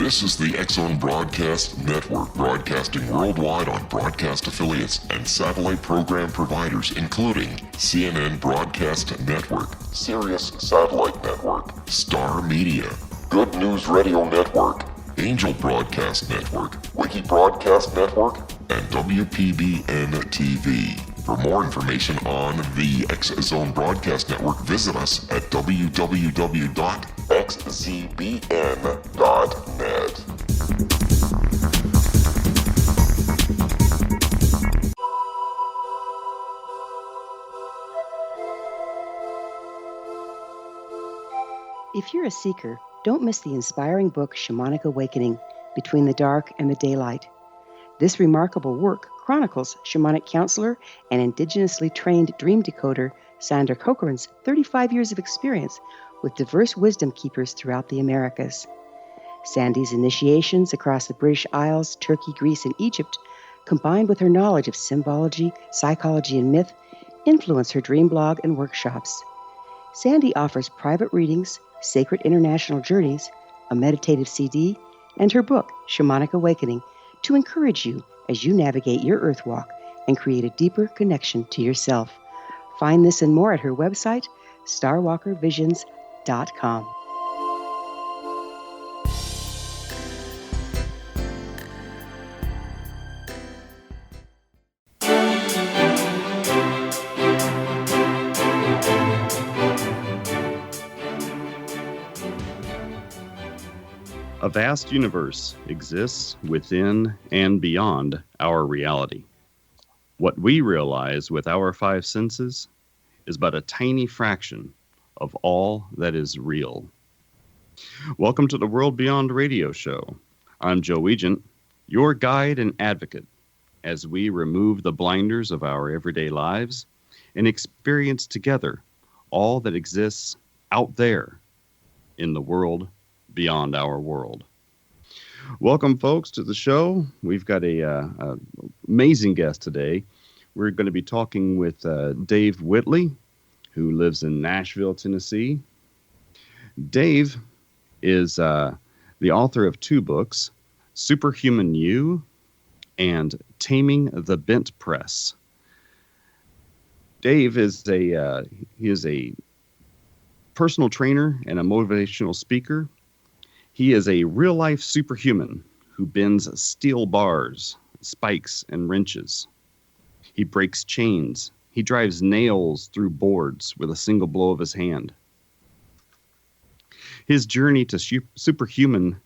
This is the X-Zone Broadcast Network, broadcasting worldwide on broadcast affiliates and satellite program providers, including CNN Broadcast Network, Sirius Satellite Network, Star Media, Good News Radio Network, Angel Broadcast Network, Wiki Broadcast Network, and WPBN TV. For more information on the X-Zone Broadcast Network, visit us at www.xzbn.net. If you're a seeker, don't miss the inspiring book Shamanic Awakening, Between the Dark and the Daylight. This remarkable work chronicles shamanic counselor and indigenously trained dream decoder Sandra Cochran's 35 years of experience with diverse wisdom keepers throughout the Americas. Sandy's initiations across the British Isles, Turkey, Greece, and Egypt, combined with her knowledge of symbology, psychology, and myth, influence her dream blog and workshops. Sandy offers private readings, sacred international journeys, a meditative CD, and her book, Shamanic Awakening, to encourage you as you navigate your earth walk and create a deeper connection to yourself. Find this and more at her website, starwalkervisions.com. A vast universe exists within and beyond our reality. What we realize with our five senses is but a tiny fraction of all that is real. Welcome to the World Beyond Radio Show. I'm Joe Weigant, your guide and advocate, as we remove the blinders of our everyday lives and experience together all that exists out there in the world beyond our world. Welcome, folks, to the show. We've got a amazing guest today. We're going to be talking with Dave Whitley, who lives in Nashville, Tennessee. Dave is the author of two books, Superhuman You and Taming the Bent Press. Dave is a personal trainer and a motivational speaker. He is a real-life superhuman who bends steel bars, spikes, and wrenches. He breaks chains. He drives nails through boards with a single blow of his hand. His journey to superhuman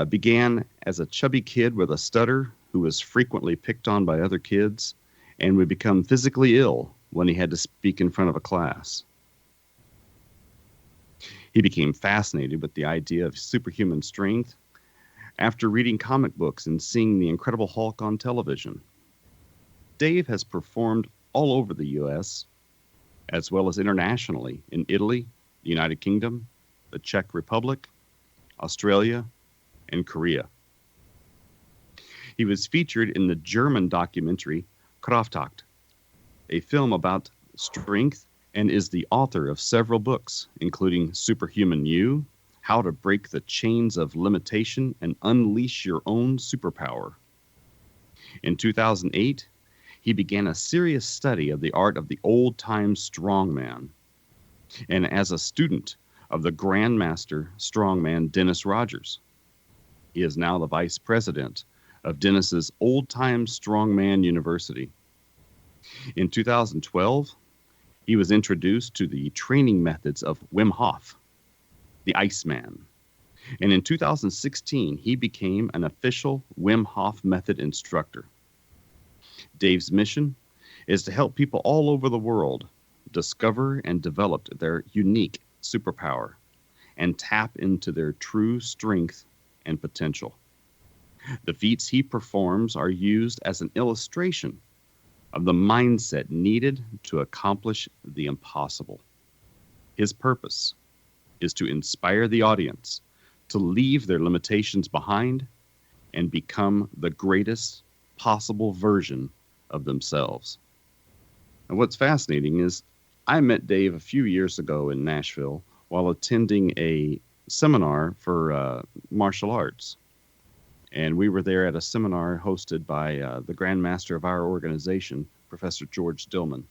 began as a chubby kid with a stutter who was frequently picked on by other kids and would become physically ill when he had to speak in front of a class. He became fascinated with the idea of superhuman strength after reading comic books and seeing the Incredible Hulk on television. Dave has performed all over the U.S., as well as internationally in Italy, the United Kingdom, the Czech Republic, Australia, and Korea. He was featured in the German documentary Kraftacht, a film about strength, and is the author of several books, including Superhuman You, How to Break the Chains of Limitation and Unleash Your Own Superpower. In 2008, he began a serious study of the art of the old-time strongman, and as a student of the Grandmaster strongman Dennis Rogers. He is now the vice president of Dennis's Old-Time Strongman University. In 2012, he was introduced to the training methods of Wim Hof, the Iceman. And in 2016, he became an official Wim Hof method instructor. Dave's mission is to help people all over the world discover and develop their unique superpower and tap into their true strength and potential. The feats he performs are used as an illustration of the mindset needed to accomplish the impossible. His purpose is to inspire the audience to leave their limitations behind and become the greatest possible version of themselves. And what's fascinating is I met Dave a few years ago in Nashville while attending a seminar for martial arts. And we were there at a seminar hosted by the Grand Master of our organization, Professor George Dillman.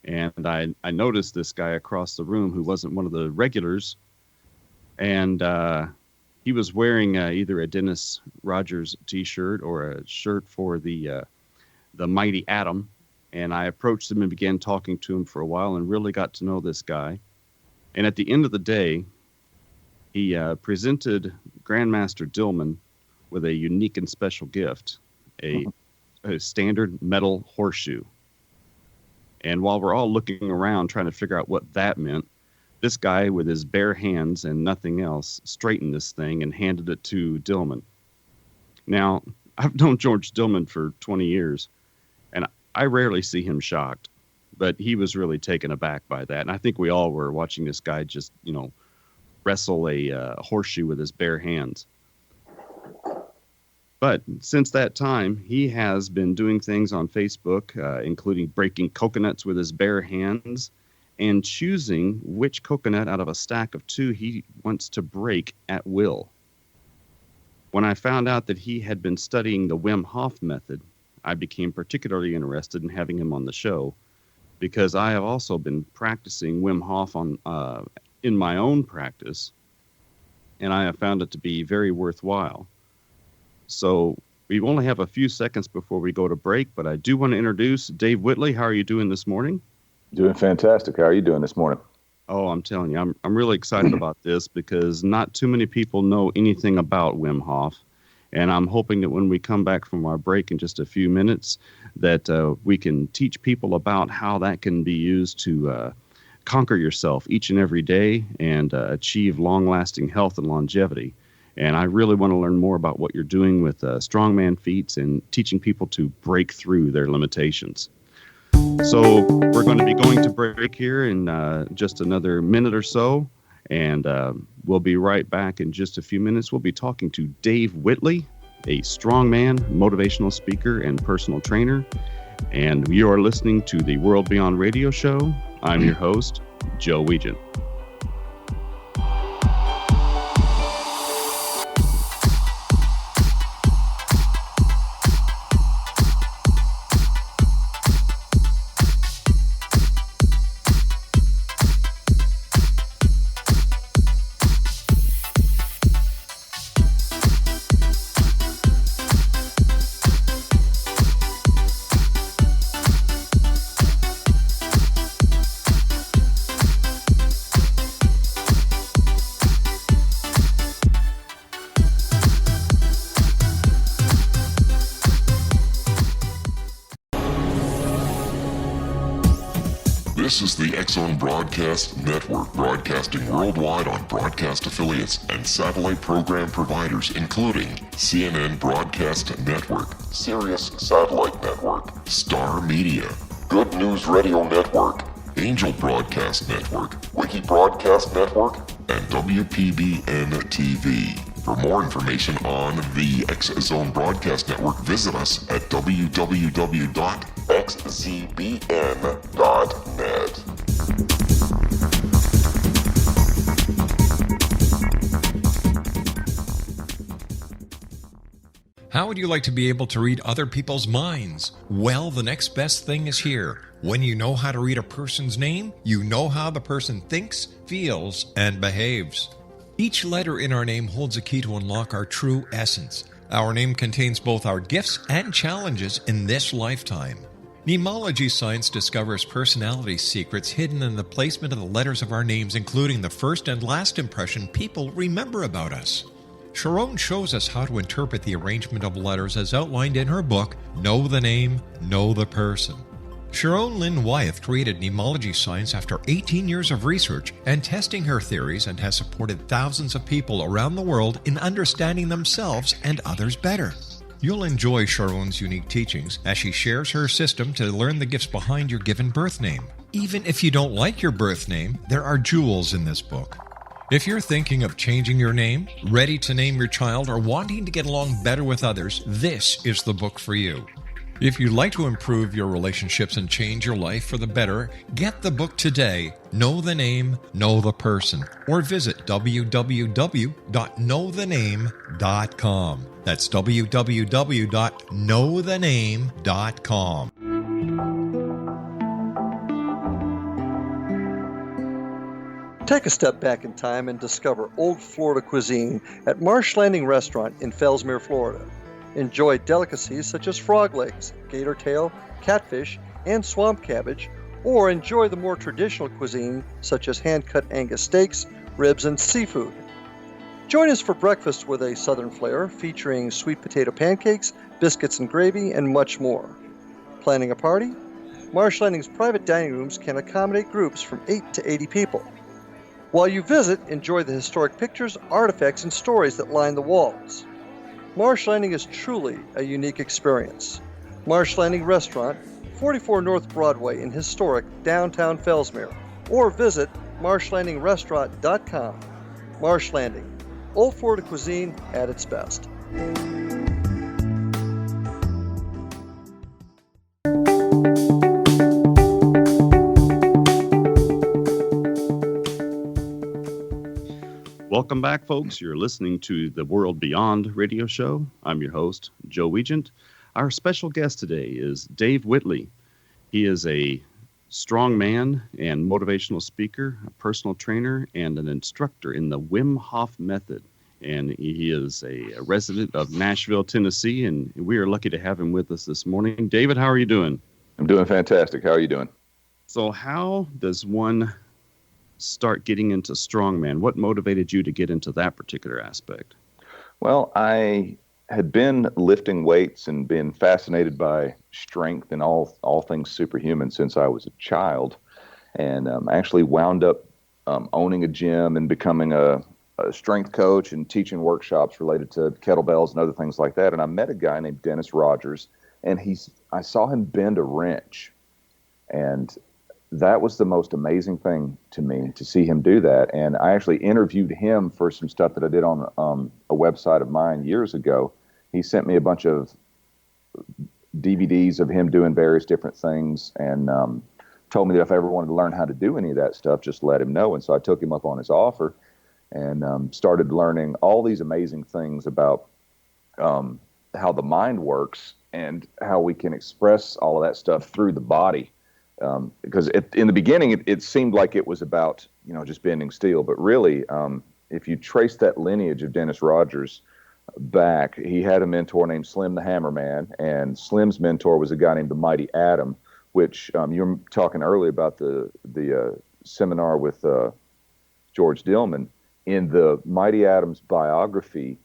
And I noticed this guy across the room who wasn't one of the regulars. And he was wearing either a Dennis Rogers T-shirt or a shirt for the Mighty Atom. And I approached him and began talking to him for a while and really got to know this guy. And at the end of the day, he presented Grandmaster Dillman with a unique and special gift, a standard metal horseshoe. And while we're all looking around trying to figure out what that meant, this guy with his bare hands and nothing else straightened this thing and handed it to Dillman. Now, I've known George Dillman for 20 years, and I rarely see him shocked, but he was really taken aback by that. And I think we all were watching this guy just, wrestle a horseshoe with his bare hands. But since that time, he has been doing things on Facebook, including breaking coconuts with his bare hands and choosing which coconut out of a stack of 2 he wants to break at will. When I found out that he had been studying the Wim Hof method, I became particularly interested in having him on the show because I have also been practicing Wim Hof in my own practice, and I have found it to be very worthwhile. So we only have a few seconds before we go to break, but I do want to introduce Dave Whitley. How are you doing this morning? Doing fantastic. How are you doing this morning? Oh, I'm telling you, I'm really excited about this because not too many people know anything about Wim Hof. And I'm hoping that when we come back from our break in just a few minutes, that we can teach people about how that can be used to conquer yourself each and every day and achieve long-lasting health and longevity. And I really want to learn more about what you're doing with strongman feats and teaching people to break through their limitations. So we're going to be going to break here in just another minute or so, and we'll be right back in just a few minutes. We'll be talking to Dave Whitley, a strongman, motivational speaker, and personal trainer. And you are listening to the World Beyond Radio Show. I'm your host, Joe Weigant. This is the X-Zone Broadcast Network, broadcasting worldwide on broadcast affiliates and satellite program providers, including CNN Broadcast Network, Sirius Satellite Network, Star Media, Good News Radio Network, Angel Broadcast Network, Wiki Broadcast Network, and WPBN TV. For more information on the X-Zone Broadcast Network, visit us at www.xzbn.net. How would you like to be able to read other people's minds? Well, the next best thing is here. When you know how to read a person's name, you know how the person thinks, feels, and behaves. Each letter in our name holds a key to unlock our true essence. Our name contains both our gifts and challenges in this lifetime. Mnemology science discovers personality secrets hidden in the placement of the letters of our names, including the first and last impression people remember about us. Sharon shows us how to interpret the arrangement of letters as outlined in her book, Know the Name, Know the Person. Sharon Lynn Wyeth created mnemology science after 18 years of research and testing her theories, and has supported thousands of people around the world in understanding themselves and others better. You'll enjoy Sharon's unique teachings as she shares her system to learn the gifts behind your given birth name. Even if you don't like your birth name, there are jewels in this book. If you're thinking of changing your name, ready to name your child, or wanting to get along better with others, this is the book for you. If you'd like to improve your relationships and change your life for the better, get the book today, Know the Name, Know the Person, or visit www.knowthename.com. That's www.knowthename.com. Take a step back in time and discover old Florida cuisine at Marsh Landing Restaurant in Fellsmere, Florida. Enjoy delicacies such as frog legs, gator tail, catfish, and swamp cabbage, or enjoy the more traditional cuisine such as hand-cut Angus steaks, ribs, and seafood. Join us for breakfast with a southern flair featuring sweet potato pancakes, biscuits and gravy, and much more. Planning a party? Marsh Landing's private dining rooms can accommodate groups from 8 to 80 people. While you visit, enjoy the historic pictures, artifacts, and stories that line the walls. Marsh Landing is truly a unique experience. Marsh Landing Restaurant, 44 North Broadway in historic downtown Fellsmere, or visit marshlandingrestaurant.com. Marsh Landing, old Florida cuisine at its best. Welcome back, folks. You're listening to the World Beyond radio show. I'm your host, Joe Weigant. Our special guest today is Dave Whitley. He is a strong man and motivational speaker, a personal trainer, and an instructor in the Wim Hof method. And he is a resident of Nashville, Tennessee, and we are lucky to have him with us this morning. David, how are you doing? I'm doing fantastic. How are you doing? So how does one start getting into strongman? What motivated you to get into that particular aspect? Well, I had been lifting weights and been fascinated by strength and all things superhuman since I was a child, and actually wound up owning a gym and becoming a strength coach and teaching workshops related to kettlebells and other things like that. And I met a guy named Dennis Rogers, and I saw him bend a wrench, and that was the most amazing thing to me, to see him do that. And I actually interviewed him for some stuff that I did on a website of mine years ago. He sent me a bunch of DVDs of him doing various different things, and told me that if I ever wanted to learn how to do any of that stuff, just let him know. And so I took him up on his offer and started learning all these amazing things about how the mind works and how we can express all of that stuff through the body. Because in the beginning, it seemed like it was about, just bending steel. But really, if you trace that lineage of Dennis Rogers back, he had a mentor named Slim the Hammerman, and Slim's mentor was a guy named the Mighty Atom, which you were talking earlier about the seminar with George Dillman. In the Mighty Atom's biography,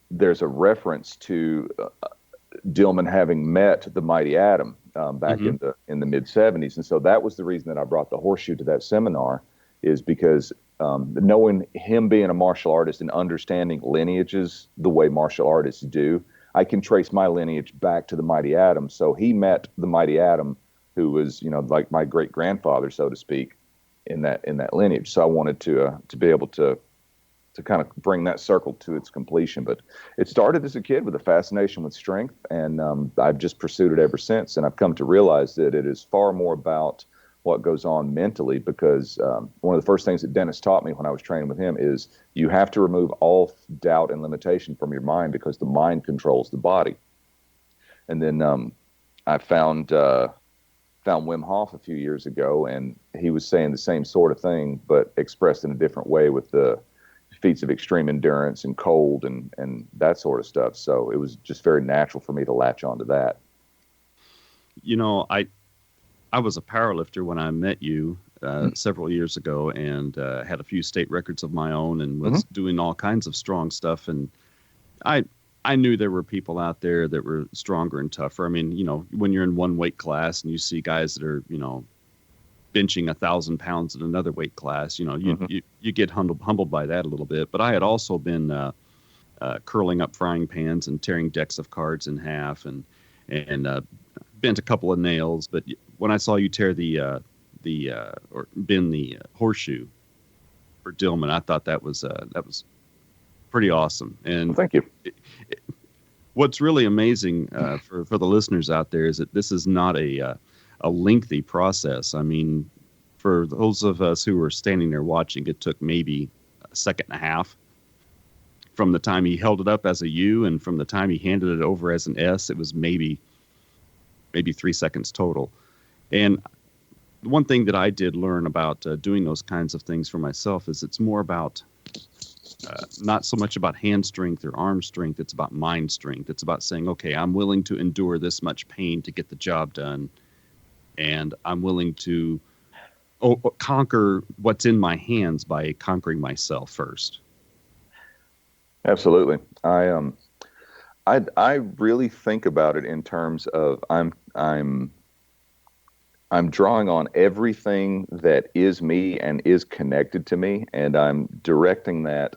there's a reference to Dillman having met the Mighty Atom back in the mid 70s, and so that was the reason that I brought the horseshoe to that seminar, is because knowing him being a martial artist and understanding lineages the way martial artists do, I can trace my lineage back to the Mighty Atom. So he met the Mighty Atom, who was like my great grandfather, so to speak, in that lineage. So I wanted to be able to kind of bring that circle to its completion. But it started as a kid with a fascination with strength, and I've just pursued it ever since. And I've come to realize that it is far more about what goes on mentally, because one of the first things that Dennis taught me when I was training with him is you have to remove all doubt and limitation from your mind, because the mind controls the body. And then I found Wim Hof a few years ago, and he was saying the same sort of thing, but expressed in a different way with the feats of extreme endurance and cold and that sort of stuff. So it was just very natural for me to latch onto that. I was a powerlifter when I met you several years ago, and had a few state records of my own, and was doing all kinds of strong stuff. And I knew there were people out there that were stronger and tougher. I mean, when you're in one weight class and you see guys that are, benching 1,000 pounds in another weight class, you get humbled by that a little bit. But I had also been curling up frying pans and tearing decks of cards in half, and bent a couple of nails. But when I saw you tear or bend the horseshoe for Dillman, I thought that was pretty awesome. And well, thank you. What's really amazing for the listeners out there is that this is not a lengthy process. I mean, for those of us who were standing there watching, it took maybe a second and a half from the time he held it up as a U, and from the time he handed it over as an S, it was maybe 3 seconds total. And one thing that I did learn about doing those kinds of things for myself is it's more about not so much about hand strength or arm strength. It's about mind strength. It's about saying, okay, I'm willing to endure this much pain to get the job done, and I'm willing to conquer what's in my hands by conquering myself first. Absolutely. I really think about it in terms of I'm drawing on everything that is me and is connected to me, and I'm directing that.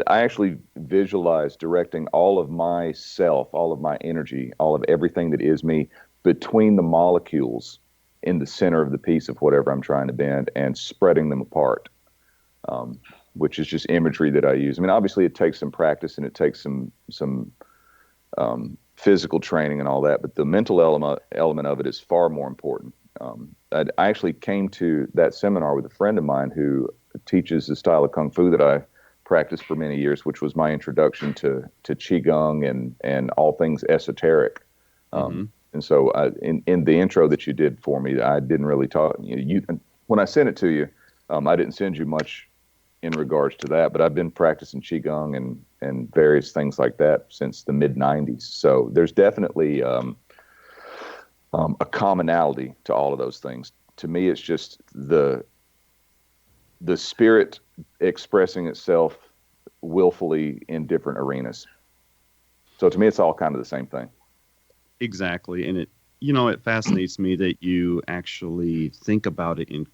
I actually visualize directing all of myself, all of my energy, all of everything that is me between the molecules in the center of the piece of whatever I'm trying to bend and spreading them apart, which is just imagery that I use. I mean, obviously it takes some practice and it takes some physical training and all that, but the mental element of it is far more important. I actually came to that seminar with a friend of mine who teaches the style of Kung Fu that I practiced for many years, which was my introduction to Qigong and all things esoteric. And so in the intro that you did for me, I didn't really talk. When I sent it to you, I didn't send you much in regards to that, but I've been practicing Qigong and various things like that since the mid-'90s. So there's definitely a commonality to all of those things. To me, it's just the spirit expressing itself willfully in different arenas. So to me, it's all kind of the same thing. Exactly. And it fascinates me that you actually think about it in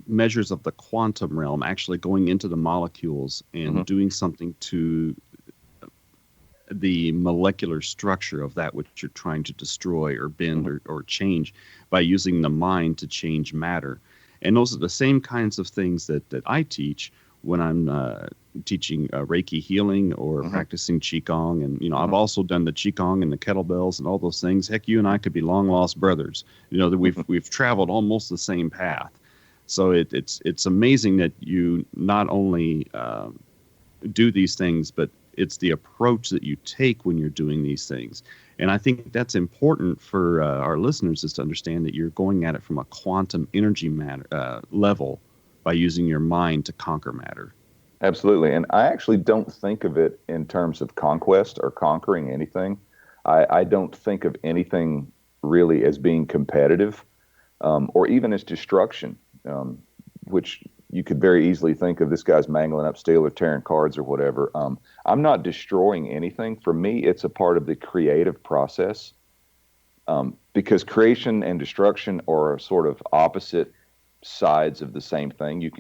measures of the quantum realm, actually going into the molecules and doing something to the molecular structure of that which you're trying to destroy or bend or change by using the mind to change matter. And those are the same kinds of things that I teach when I'm teaching Reiki healing or practicing Qigong. And, I've also done the Qigong and the kettlebells and all those things. Heck, you and I could be long lost brothers. That we've traveled almost the same path. So it's amazing that you not only do these things, but it's the approach that you take when you're doing these things. And I think that's important for our listeners, is to understand that you're going at it from a quantum energy level by using your mind to conquer matter. Absolutely. And I actually don't think of it in terms of conquest or conquering anything. I don't think of anything really as being competitive or even as destruction, which you could very easily think of this guy's mangling up steel or tearing cards or whatever. I'm not destroying anything. For me, it's a part of the creative process, because creation and destruction are sort of opposite sides of the same thing. You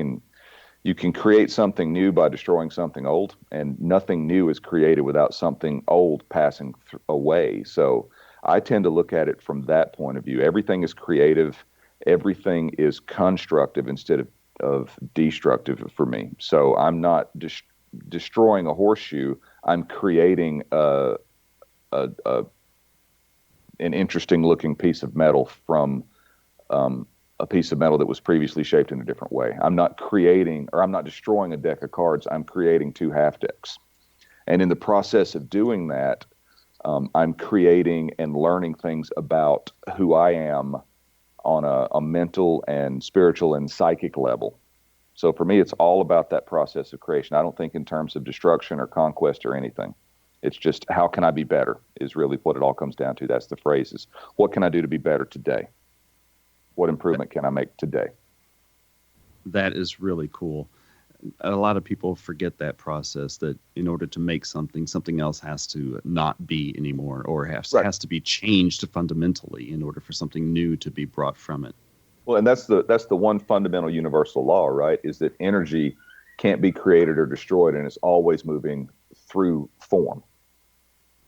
can create something new by destroying something old, and nothing new is created without something old passing away. So I tend to look at it from that point of view. Everything is creative. Everything is constructive instead of destructive for me. So I'm not destroying a horseshoe. I'm creating an interesting looking piece of metal from a piece of metal that was previously shaped in a different way. I'm not destroying a deck of cards. I'm creating two half decks. And in the process of doing that, I'm creating and learning things about who I am on a mental and spiritual and psychic level. So for me, it's all about that process of creation. I don't think in terms of destruction or conquest or anything. It's just, how can I be better is really what it all comes down to. That's the phrases. What can I do to be better today? What improvement can I make today? That is really cool. A lot of people forget that process, that in order to make something else has to not be anymore, or has to be changed fundamentally in order for something new to be brought from it. Well, and that's the one fundamental universal law, right? Is that energy can't be created or destroyed, and it's always moving through form.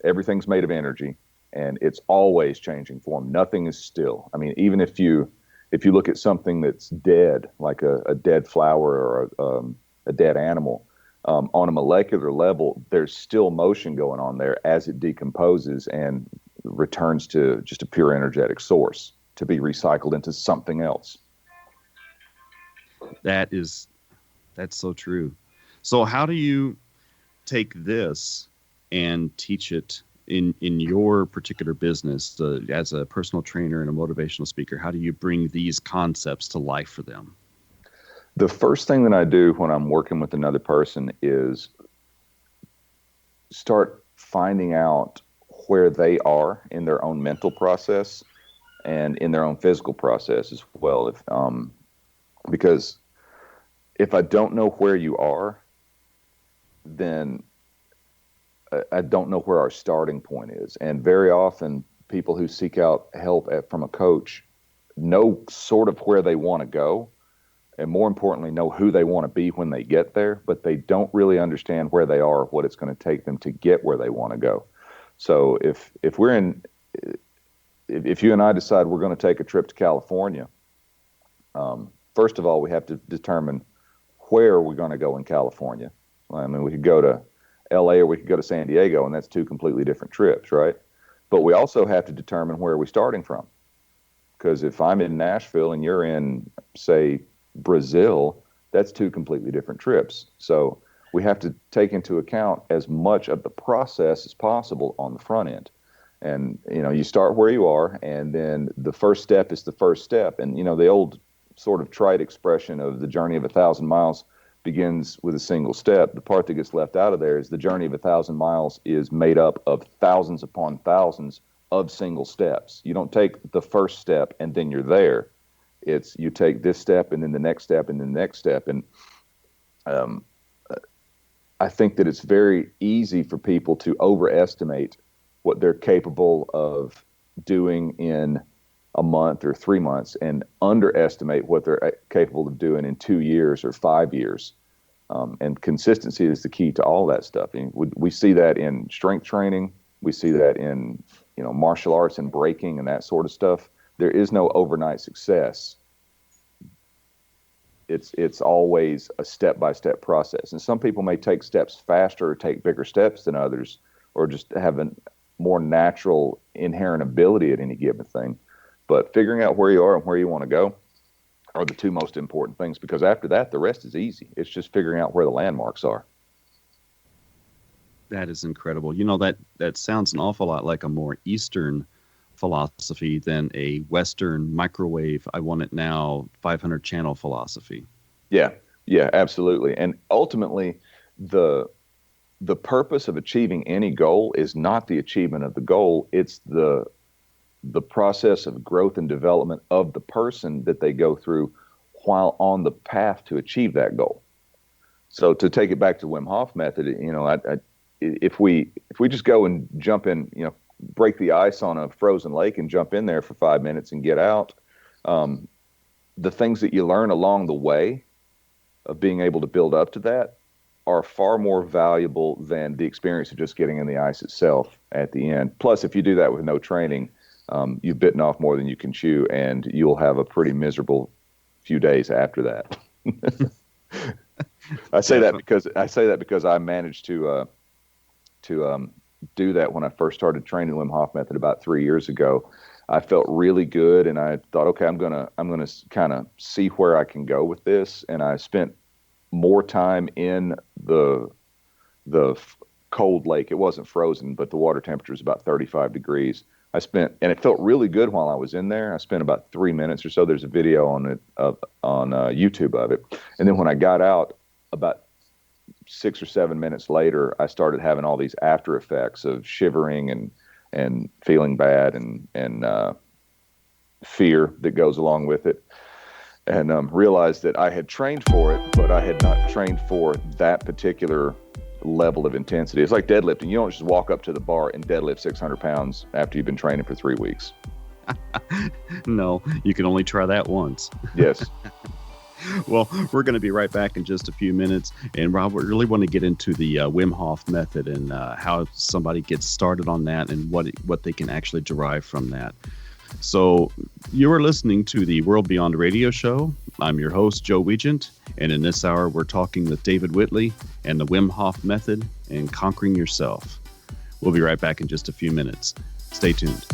Everything's made of energy, and it's always changing form. Nothing is still. I mean, even if you look at something that's dead, like a dead flower or a dead animal, on a molecular level, there's still motion going on there as it decomposes and returns to just a pure energetic source to be recycled into something else. That's so true. So how do you take this and teach it in your particular business as a personal trainer and a motivational speaker? How do you bring these concepts to life for them? The first thing that I do when I'm working with another person is start finding out where they are in their own mental process and in their own physical process as well. Because if I don't know where you are, then I don't know where our starting point is. And very often people who seek out help from a coach know sort of where they want to go, and more importantly, know who they want to be when they get there, but they don't really understand where they are, what it's going to take them to get where they want to go. So if you and I decide we're going to take a trip to California, first of all, we have to determine where we're going to go in California. I mean, we could go to LA or we could go to San Diego, and that's two completely different trips, right? But we also have to determine where we're starting from. Because if I'm in Nashville and you're in, say, Brazil, that's two completely different trips. So we have to take into account as much of the process as possible on the front end. And, you start where you are, and then the first step is the first step. And, the old sort of trite expression of the journey of 1,000 miles begins with a single step. The part that gets left out of there is the journey of 1,000 miles is made up of thousands upon thousands of single steps. You don't take the first step and then you're there. It's you take this step and then the next step and then the next step. And I think that it's very easy for people to overestimate what they're capable of doing in a month or 3 months and underestimate what they're capable of doing in 2 years or 5 years. And consistency is the key to all that stuff. And we see that in strength training. We see that in, martial arts and breaking and that sort of stuff. There is no overnight success. It's always a step-by-step process. And some people may take steps faster or take bigger steps than others, or just have a more natural inherent ability at any given thing. But figuring out where you are and where you want to go are the two most important things, because after that, the rest is easy. It's just figuring out where the landmarks are. That is incredible. That sounds an awful lot like a more Eastern philosophy than a Western microwave, I want it now, 500 channel philosophy. Yeah, absolutely. And ultimately, the purpose of achieving any goal is not the achievement of the goal. It's the process of growth and development of the person that they go through while on the path to achieve that goal. So to take it back to Wim Hof method, if we just go and jump in, break the ice on a frozen lake and jump in there for 5 minutes and get out, the things that you learn along the way of being able to build up to that are far more valuable than the experience of just getting in the ice itself at the end. Plus, if you do that with no training, you've bitten off more than you can chew, and you'll have a pretty miserable few days after that. I say that because I managed to do that when I first started training the Wim Hof method about 3 years ago. I felt really good, and I thought, okay, I'm gonna kind of see where I can go with this. And I spent more time in the cold lake. It wasn't frozen, but the water temperature was about 35 degrees. And it felt really good while I was in there. I spent about 3 minutes or so. There's a video on it on YouTube of it. And then when I got out, about 6 or 7 minutes later, I started having all these after effects of shivering and feeling bad and fear that goes along with it. And realized that I had trained for it, but I had not trained for that particular level of intensity. It's like deadlifting. You don't just walk up to the bar and deadlift 600 pounds after you've been training for 3 weeks. No, you can only try that once. Yes. Well, we're going to be right back in just a few minutes. And Rob, we really want to get into the Wim Hof method and how somebody gets started on that and what they can actually derive from that. So you are listening to the World Beyond Radio show. I'm your host, Joe Weigant, and in this hour, we're talking with David Whitley and the Wim Hof Method and Conquering Yourself. We'll be right back in just a few minutes. Stay tuned.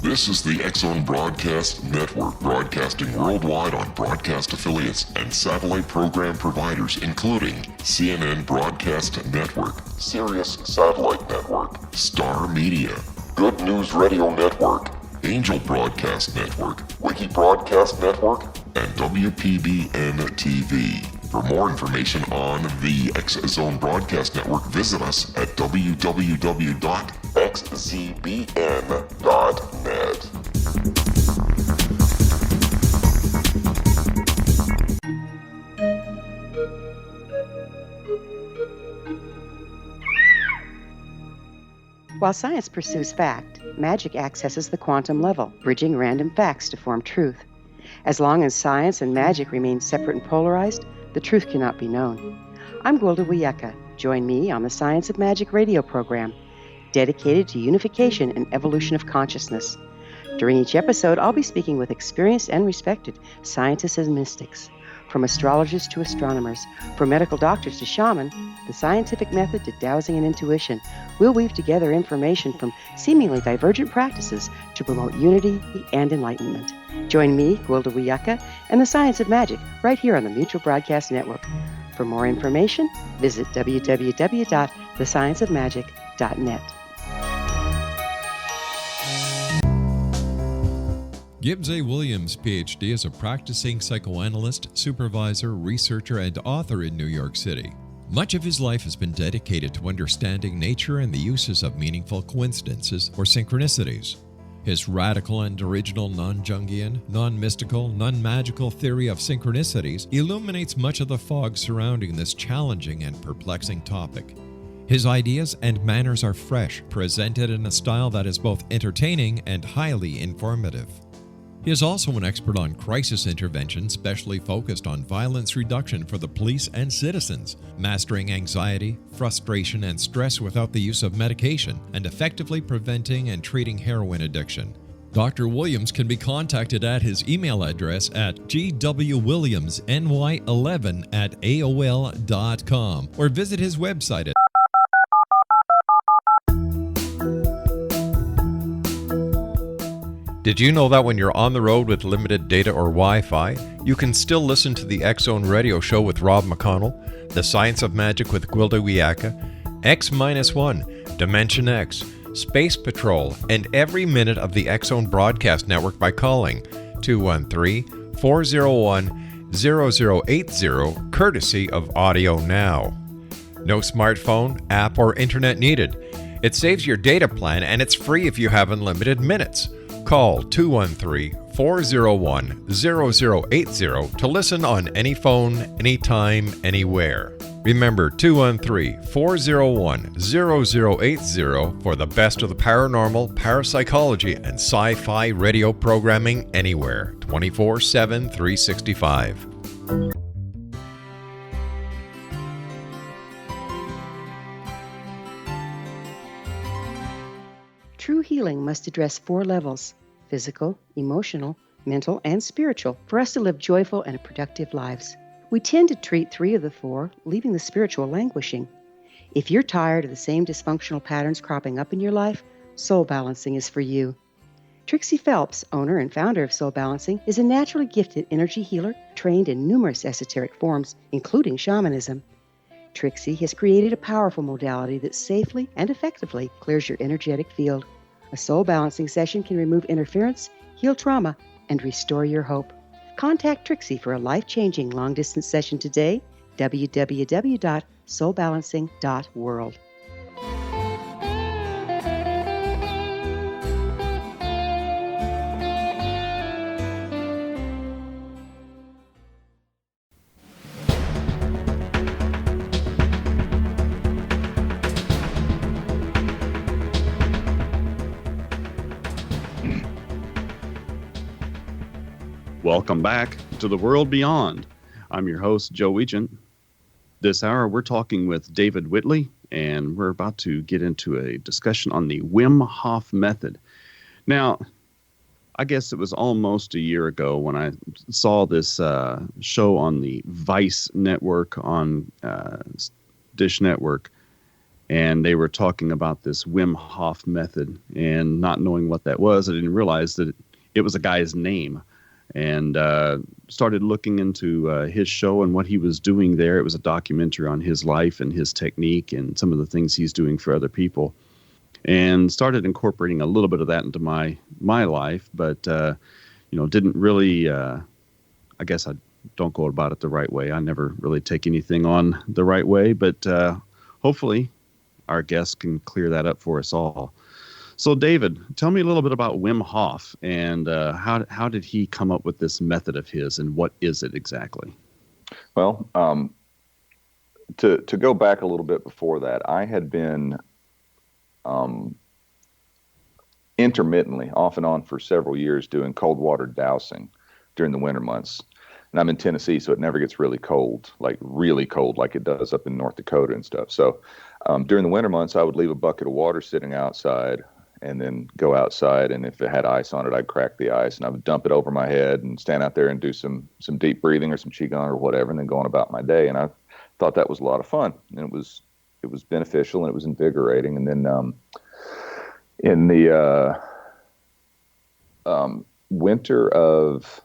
This is the X-Zone Broadcast Network, broadcasting worldwide on broadcast affiliates and satellite program providers, including CNN Broadcast Network, Sirius Satellite Network, Star Media, Good News Radio Network, Angel Broadcast Network, Wiki Broadcast Network, and WPBN TV. For more information on the X-Zone Broadcast Network, visit us at www.xzbn.net. While science pursues fact, magic accesses the quantum level, bridging random facts to form truth. As long as science and magic remain separate and polarized, the truth cannot be known. I'm Gwilda Wiyaka. Join me on the Science of Magic radio program, dedicated to unification and evolution of consciousness. During each episode, I'll be speaking with experienced and respected scientists and mystics. From astrologers to astronomers, from medical doctors to shaman, the scientific method to dowsing and intuition, we'll weave together information from seemingly divergent practices to promote unity and enlightenment. Join me, Gwilda Wiyaka, and the Science of Magic right here on the Mutual Broadcast Network. For more information, visit www.thescienceofmagic.net. Gibbs A. Williams, Ph.D., is a practicing psychoanalyst, supervisor, researcher, and author in New York City. Much of his life has been dedicated to understanding nature and the uses of meaningful coincidences or synchronicities. His radical and original non-Jungian, non-mystical, non-magical theory of synchronicities illuminates much of the fog surrounding this challenging and perplexing topic. His ideas and manners are fresh, presented in a style that is both entertaining and highly informative. He is also an expert on crisis intervention, specially focused on violence reduction for the police and citizens, mastering anxiety, frustration, and stress without the use of medication, and effectively preventing and treating heroin addiction. Dr. Williams can be contacted at his email address at gwwilliamsny11@aol.com or visit his website at Did you know that when you're on the road with limited data or Wi-Fi, you can still listen to the X-Zone Radio Show with Rob McConnell, The Science of Magic with Gwilda Wiyaka, X-1, Dimension X, Space Patrol, and every minute of the X-Zone Broadcast Network by calling 213-401-0080, courtesy of Audio Now. No smartphone, app, or internet needed. It saves your data plan and it's free if you have unlimited minutes. Call 213-401-0080 to listen on any phone, anytime, anywhere. Remember 213-401-0080 for the best of the paranormal, parapsychology, and sci-fi radio programming anywhere, 24/7, 365. True healing must address 4 levels: physical, emotional, mental, and spiritual, for us to live joyful and productive lives. We tend to treat 3 of the 4, leaving the spiritual languishing. If you're tired of the same dysfunctional patterns cropping up in your life, Soul Balancing is for you. Trixie Phelps, owner and founder of Soul Balancing, is a naturally gifted energy healer trained in numerous esoteric forms, including shamanism. Trixie has created a powerful modality that safely and effectively clears your energetic field. A Soul Balancing session can remove interference, heal trauma, and restore your hope. Contact Trixie for a life-changing long-distance session today, www.soulbalancing.world. Welcome back to the World Beyond. I'm your host, Joe Weigant. This hour, we're talking with David Whitley, and we're about to get into a discussion on the Wim Hof method. Now, I guess it was almost a year ago when I saw this show on the Vice Network on Dish Network, and they were talking about this Wim Hof method, and not knowing what that was, I didn't realize that it was a guy's name, and started looking into his show and what he was doing there. It was a documentary on his life and his technique and some of the things he's doing for other people, and started incorporating a little bit of that into my life, but didn't really, I guess I don't go about it the right way. I never really take anything on the right way, but hopefully our guests can clear that up for us all. So, David, tell me a little bit about Wim Hof and how did he come up with this method of his, and what is it exactly? Well, to go back a little bit before that, I had been intermittently, off and on for several years, doing cold water dousing during the winter months. And I'm in Tennessee, so it never gets really cold like it does up in North Dakota and stuff. So during the winter months, I would leave a bucket of water sitting outside and then go outside. And if it had ice on it, I'd crack the ice and I would dump it over my head and stand out there and do some deep breathing or some Qigong or whatever, and then go on about my day. And I thought that was a lot of fun, and it was beneficial and it was invigorating. And then in the winter of,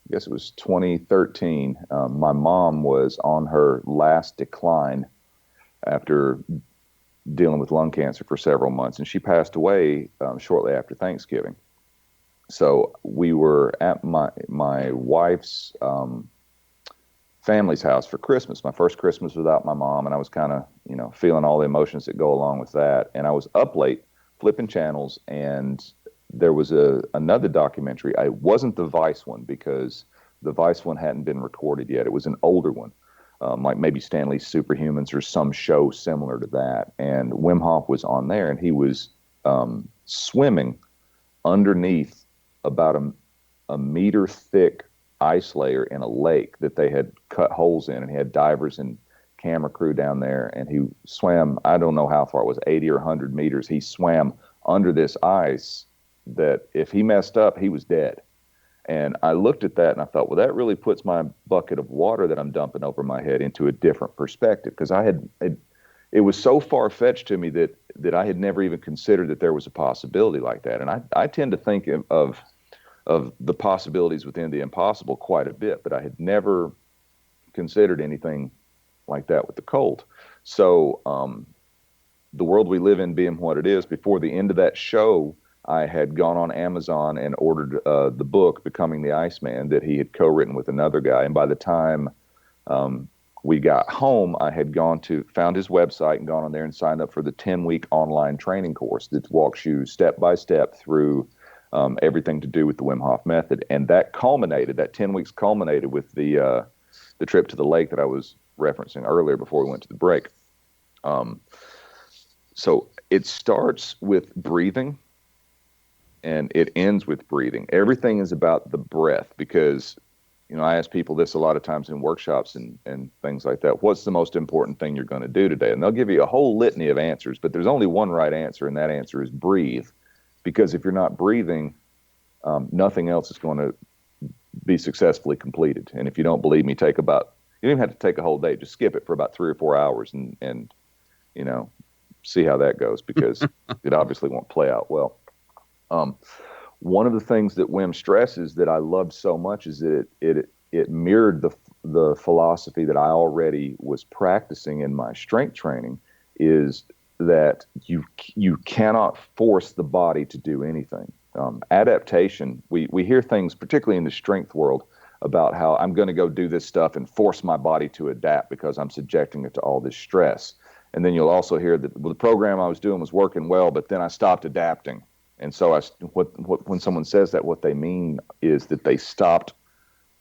I guess it was 2013, my mom was on her last decline after dealing with lung cancer for several months, and she passed away shortly after Thanksgiving. So we were at my wife's family's house for Christmas. My first Christmas without my mom, and I was kind of, feeling all the emotions that go along with that. And I was up late flipping channels, and there was another documentary. It wasn't the Vice one, because the Vice one hadn't been recorded yet. It was an older one, like maybe Stanley's Superhumans or some show similar to that. And Wim Hof was on there, and he was swimming underneath about a meter thick ice layer in a lake that they had cut holes in, and he had divers and camera crew down there, and he swam, I don't know how far it was, 80 or 100 meters. He swam under this ice that if he messed up, he was dead. And I looked at that and I thought, well, that really puts my bucket of water that I'm dumping over my head into a different perspective, because it was so far-fetched to me that I had never even considered that there was a possibility like that. And I tend to think of the possibilities within the impossible quite a bit, but I had never considered anything like that with the cold. So the world we live in being what it is, before the end of that show, I had gone on Amazon and ordered the book, Becoming the Iceman, that he had co-written with another guy. And by the time we got home, I had found his website and gone on there and signed up for the 10-week online training course that walks you step by step through everything to do with the Wim Hof method. And that 10 weeks culminated with the trip to the lake that I was referencing earlier before we went to the break. So it starts with breathing and it ends with breathing. Everything is about the breath, because, I ask people this a lot of times in workshops and things like that. What's the most important thing you're going to do today? And they'll give you a whole litany of answers, but there's only one right answer, and that answer is breathe. Because if you're not breathing, nothing else is going to be successfully completed. And if you don't believe me, you don't even have to take a whole day. Just skip it for about 3 or 4 hours and see how that goes, because it obviously won't play out well. One of the things that Wim stresses that I loved so much is that it mirrored the philosophy that I already was practicing in my strength training, is that you cannot force the body to do anything. Adaptation, we hear things, particularly in the strength world, about how I'm going to go do this stuff and force my body to adapt because I'm subjecting it to all this stress. And then you'll also hear that the program I was doing was working well, but then I stopped adapting. And so when someone says that, what they mean is that they stopped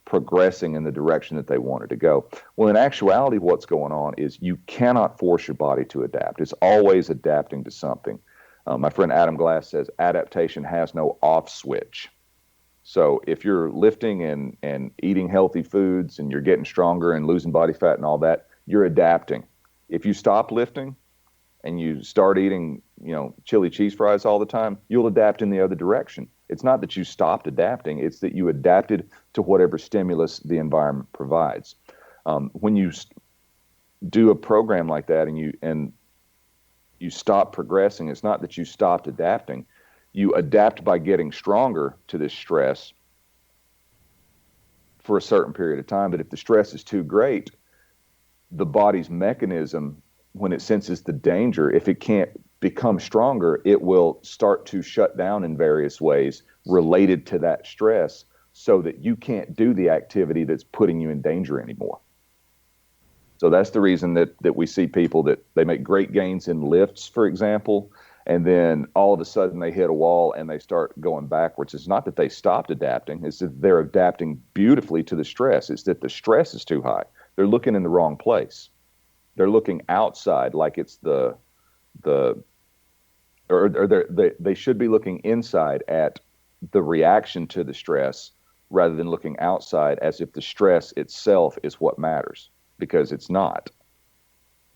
progressing in the direction that they wanted to go. Well, in actuality, what's going on is you cannot force your body to adapt. It's always adapting to something. My friend Adam Glass says adaptation has no off switch. So if you're lifting and eating healthy foods and you're getting stronger and losing body fat and all that, you're adapting. If you stop lifting and you start eating, chili cheese fries all the time, you'll adapt in the other direction. It's not that you stopped adapting, it's that you adapted to whatever stimulus the environment provides. When you do a program like that and you stop progressing, it's not that you stopped adapting. You adapt by getting stronger to this stress for a certain period of time. But if the stress is too great, the body's mechanism, when it senses the danger, if it can't become stronger, it will start to shut down in various ways related to that stress so that you can't do the activity that's putting you in danger anymore. So that's the reason that we see people that they make great gains in lifts, for example, and then all of a sudden they hit a wall and they start going backwards. It's not that they stopped adapting, it's that they're adapting beautifully to the stress. It's that the stress is too high. They're looking in the wrong place. They're looking outside like it's they should be looking inside at the reaction to the stress rather than looking outside as if the stress itself is what matters, because it's not.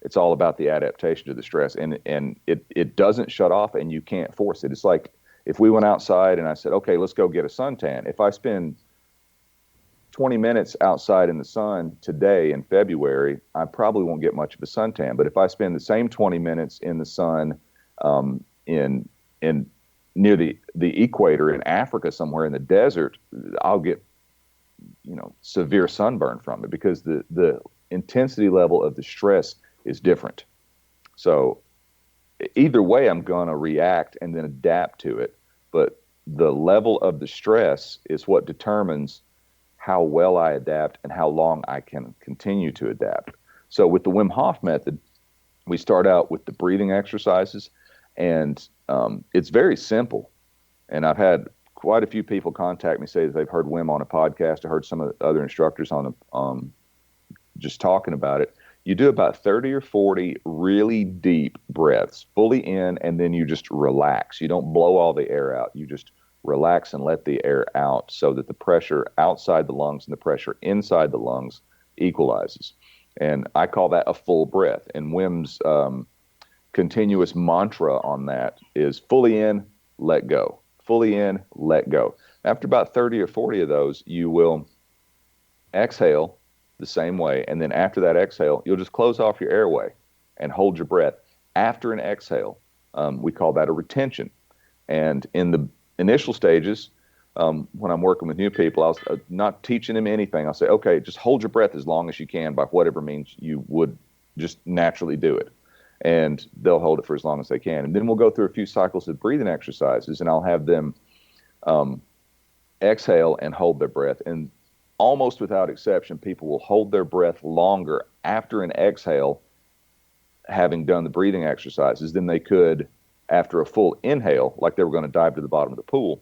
It's all about the adaptation to the stress, and it doesn't shut off, and you can't force it. It's like if we went outside and I said, okay, let's go get a suntan. If I spend 20 minutes outside in the sun today in February, I probably won't get much of a suntan. But if I spend the same 20 minutes in the sun in near the equator in Africa somewhere in the desert, I'll get severe sunburn from it, because the intensity level of the stress is different. So either way, I'm going to react and then adapt to it. But the level of the stress is what determines how well I adapt and how long I can continue to adapt. So with the Wim Hof method, we start out with the breathing exercises, and it's very simple. And I've had quite a few people contact me, say that they've heard Wim on a podcast. I heard some of the other instructors on just talking about it. You do about 30 or 40 really deep breaths, fully in, and then you just relax. You don't blow all the air out. You just relax and let the air out so that the pressure outside the lungs and the pressure inside the lungs equalizes. And I call that a full breath. And Wim's continuous mantra on that is fully in, let go. Fully in, let go. After about 30 or 40 of those, you will exhale the same way. And then after that exhale, you'll just close off your airway and hold your breath. After an exhale, we call that a retention. And in the initial stages, when I'm working with new people, I was not teaching them anything. I'll say, okay, just hold your breath as long as you can by whatever means you would just naturally do it. And they'll hold it for as long as they can. And then we'll go through a few cycles of breathing exercises, and I'll have them exhale and hold their breath. And almost without exception, people will hold their breath longer after an exhale, having done the breathing exercises, than they could after a full inhale, like they were going to dive to the bottom of the pool,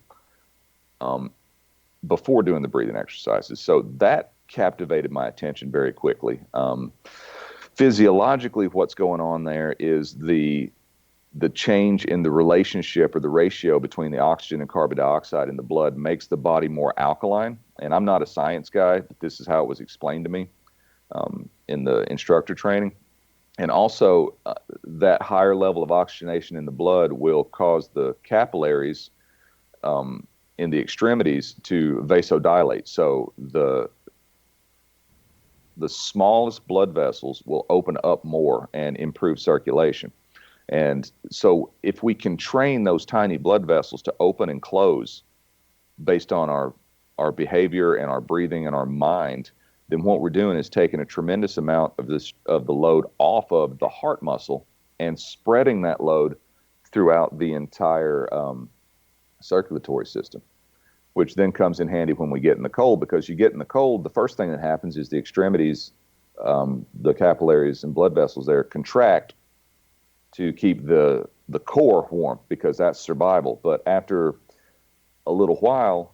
before doing the breathing exercises. So that captivated my attention very quickly. Physiologically, what's going on there is the change in the relationship or the ratio between the oxygen and carbon dioxide in the blood makes the body more alkaline. And I'm not a science guy, but this is how it was explained to me in the instructor training. And also, that higher level of oxygenation in the blood will cause the capillaries in the extremities to vasodilate. So the smallest blood vessels will open up more and improve circulation. And so if we can train those tiny blood vessels to open and close based on our behavior and our breathing and our mind, then what we're doing is taking a tremendous amount of the load off of the heart muscle and spreading that load throughout the entire circulatory system, which then comes in handy when we get in the cold, because you get in the cold, the first thing that happens is the extremities, the capillaries and blood vessels there contract to keep the core warm, because that's survival. But after a little while,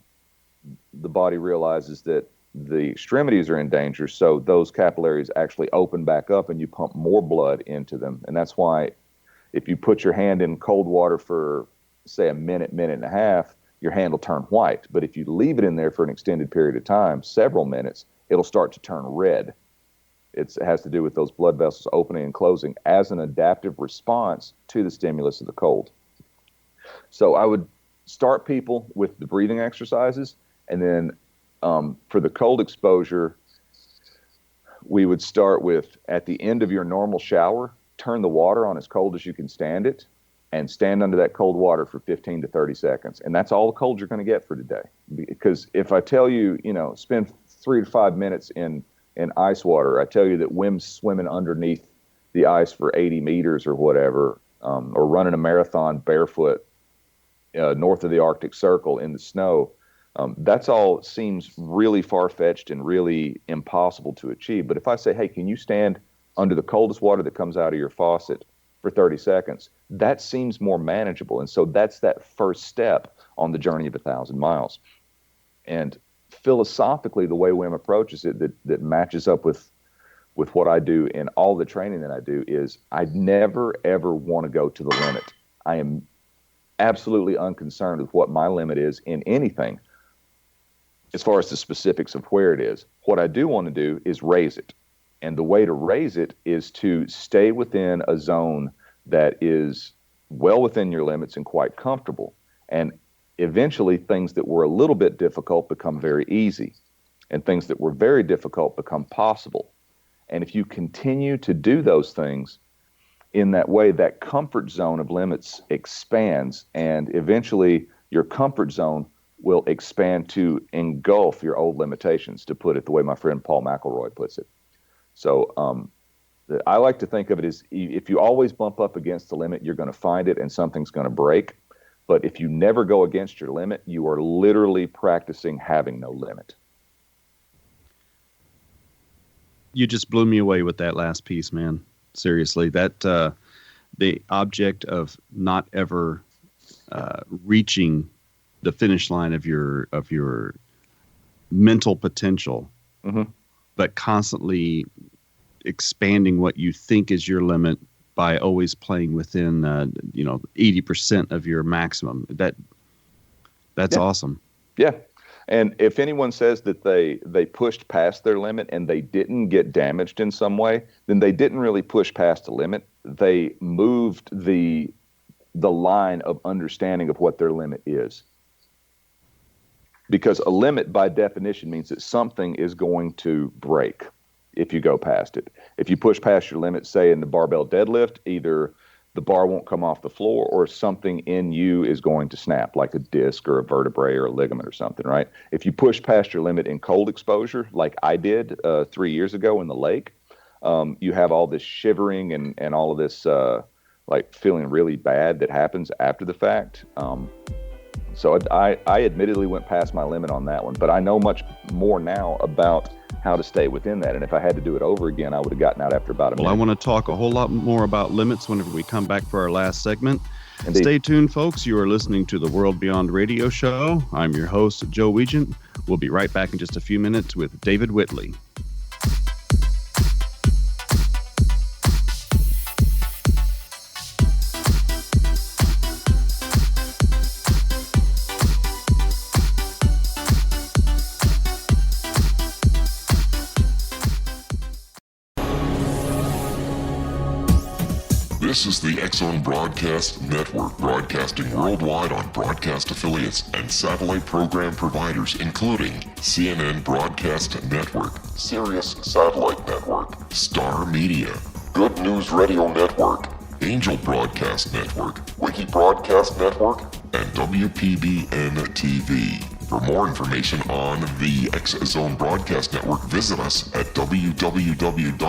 the body realizes that the extremities are in danger, so those capillaries actually open back up and you pump more blood into them. And that's why if you put your hand in cold water for, say, a minute and a half, your hand will turn white. But if you leave it in there for an extended period of time, several minutes, it'll start to turn red. It has to do with those blood vessels opening and closing as an adaptive response to the stimulus of the cold. So I would start people with the breathing exercises, and then for the cold exposure, we would start with, at the end of your normal shower, turn the water on as cold as you can stand it, and stand under that cold water for 15 to 30 seconds. And that's all the cold you're going to get for today. Because if I tell you, spend 3 to 5 minutes in ice water, I tell you that women's swimming underneath the ice for 80 meters or whatever, or running a marathon barefoot north of the Arctic Circle in the snow, that's all seems really far-fetched and really impossible to achieve. But if I say, hey, can you stand under the coldest water that comes out of your faucet for 30 seconds, that seems more manageable. And so that's that first step on the journey of 1,000 miles. And philosophically, the way Wim approaches it that matches up with what I do in all the training that I do is I never, ever want to go to the limit. I am absolutely unconcerned with what my limit is in anything as far as the specifics of where it is. What I do want to do is raise it. And the way to raise it is to stay within a zone that is well within your limits and quite comfortable. And eventually things that were a little bit difficult become very easy, and things that were very difficult become possible. And if you continue to do those things in that way, that comfort zone of limits expands, and eventually your comfort zone will expand to engulf your old limitations, to put it the way my friend Paul McElroy puts it. So I like to think of it as, if you always bump up against the limit, you're going to find it and something's going to break. But if you never go against your limit, you are literally practicing having no limit. You just blew me away with that last piece, man. Seriously, that the object of not ever reaching the finish line of your mental potential, but constantly expanding what you think is your limit by always playing within 80% of your maximum. That's awesome. Yeah. And if anyone says that they pushed past their limit and they didn't get damaged in some way, then they didn't really push past the limit. They moved the line of understanding of what their limit is. Because a limit, by definition, means that something is going to break if you go past it. If you push past your limit, say in the barbell deadlift, either the bar won't come off the floor or something in you is going to snap, like a disc or a vertebrae or a ligament or something, right? If you push past your limit in cold exposure, like I did 3 years ago in the lake, you have all this shivering and all of this like feeling really bad that happens after the fact. So I admittedly went past my limit on that one, but I know much more now about how to stay within that. And if I had to do it over again, I would have gotten out after about a minute. Well, I want to talk a whole lot more about limits whenever we come back for our last segment. Indeed. Stay tuned, folks. You are listening to the World Beyond Radio Show. I'm your host, Joe Weigant. We'll be right back in just a few minutes with David Whitley. This is the X-Zone Broadcast Network, broadcasting worldwide on broadcast affiliates and satellite program providers, including CNN Broadcast Network, Sirius Satellite Network, Star Media, Good News Radio Network, Angel Broadcast Network, Wiki Broadcast Network, and WPBN TV. For more information on the X-Zone Broadcast Network, visit us at www.xzbn.net.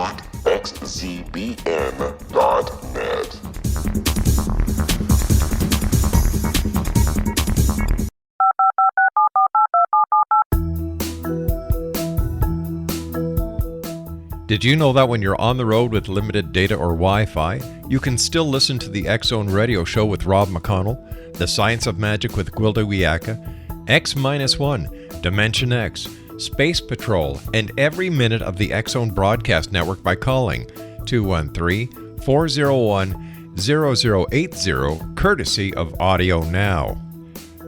Did you know that when you're on the road with limited data or Wi-Fi, you can still listen to the X-Zone Radio Show with Rob McConnell, The Science of Magic with Gwilda Wiyaka, X-1, Dimension X, Space Patrol, and every minute of the X-Zone Broadcast Network by calling 213-401-0080, courtesy of Audio Now.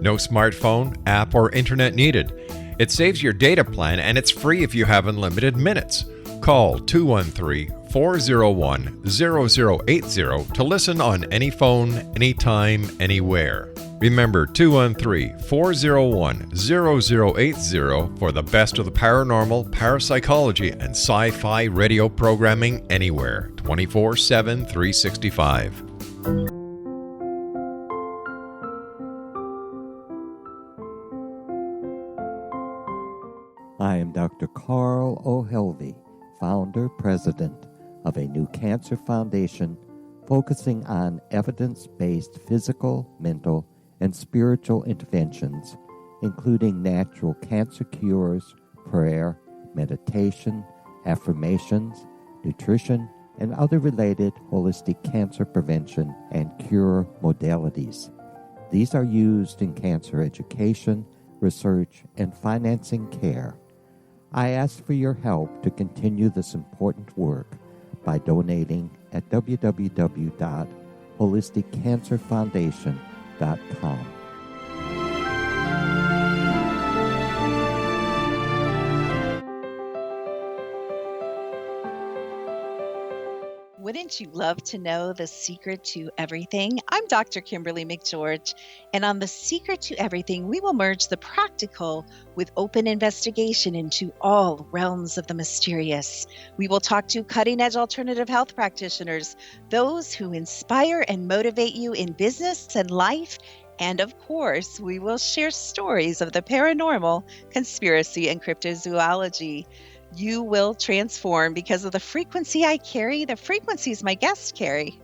No smartphone, app, or internet needed. It saves your data plan and it's free if you have unlimited minutes. Call 213-401-0080 to listen on any phone, anytime, anywhere. Remember 213-401-0080 for the best of the paranormal, parapsychology, and sci-fi radio programming anywhere, 24/7, 365. I am Dr. Carl O'Helvey, founder, president of a new cancer foundation focusing on evidence-based physical, mental, and spiritual interventions, including natural cancer cures, prayer, meditation, affirmations, nutrition, and other related holistic cancer prevention and cure modalities. These are used in cancer education, research, and financing care. I ask for your help to continue this important work by donating at www.holisticcancerfoundation.com. Wouldn't you love to know the secret to everything? I'm Dr. Kimberly McGeorge, and on The Secret to Everything, we will merge the practical with open investigation into all realms of the mysterious. We will talk to cutting-edge alternative health practitioners, those who inspire and motivate you in business and life, and of course, we will share stories of the paranormal, conspiracy, and cryptozoology. You will transform because of the frequency I carry, the frequencies my guests carry.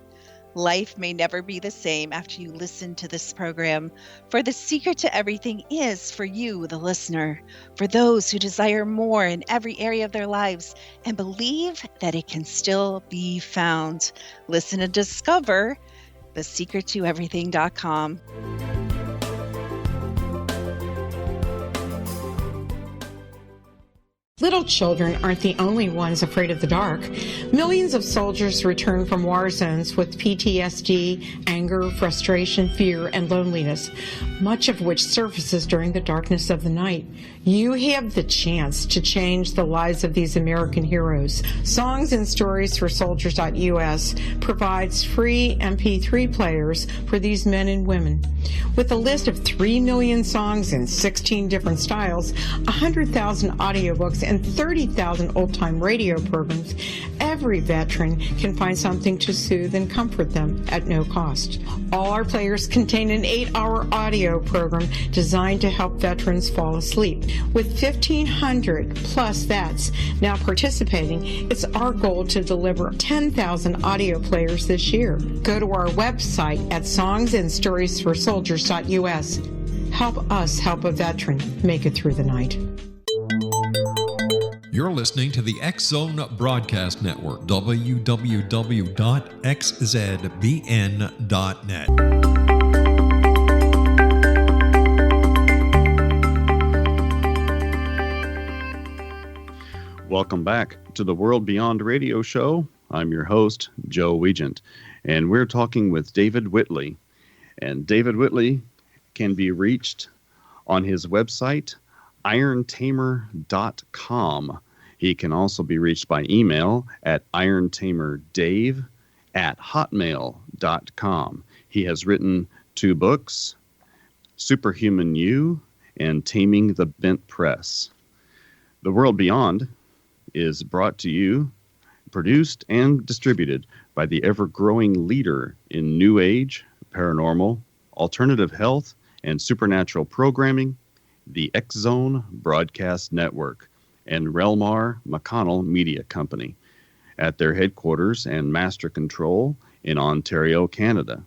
Life may never be the same after you listen to this program, for the secret to everything is for you, the listener, for those who desire more in every area of their lives and believe that it can still be found. Listen and discover thesecrettoeverything.com. Little children aren't the only ones afraid of the dark. Millions of soldiers return from war zones with PTSD, anger, frustration, fear, and loneliness, much of which surfaces during the darkness of the night. You have the chance to change the lives of these American heroes. Songs and Stories for Soldiers.us provides free MP3 players for these men and women. With a list of 3 million songs in 16 different styles, 100,000 audiobooks, and 30,000 old-time radio programs, every veteran can find something to soothe and comfort them at no cost. All our players contain an 8-hour audio program designed to help veterans fall asleep. With 1,500 plus vets now participating, it's our goal to deliver 10,000 audio players this year. Go to our website at songsandstoriesforsoldiers.us. Help us help a veteran make it through the night. You're listening to the X Zone Broadcast Network, www.xzbn.net. Welcome back to the World Beyond Radio Show. I'm your host, Joe Weigant, and we're talking with David Whitley. And David Whitley can be reached on his website, irontamer.com. He can also be reached by email at irontamerdave@hotmail.com. He has written 2 books, Superhuman You and Taming the Bent Press. The World Beyond is brought to you, produced and distributed by the ever-growing leader in New Age, paranormal, alternative health, and supernatural programming, the X Zone Broadcast Network, and Relmar McConnell Media Company, at their headquarters and master control in Ontario, Canada.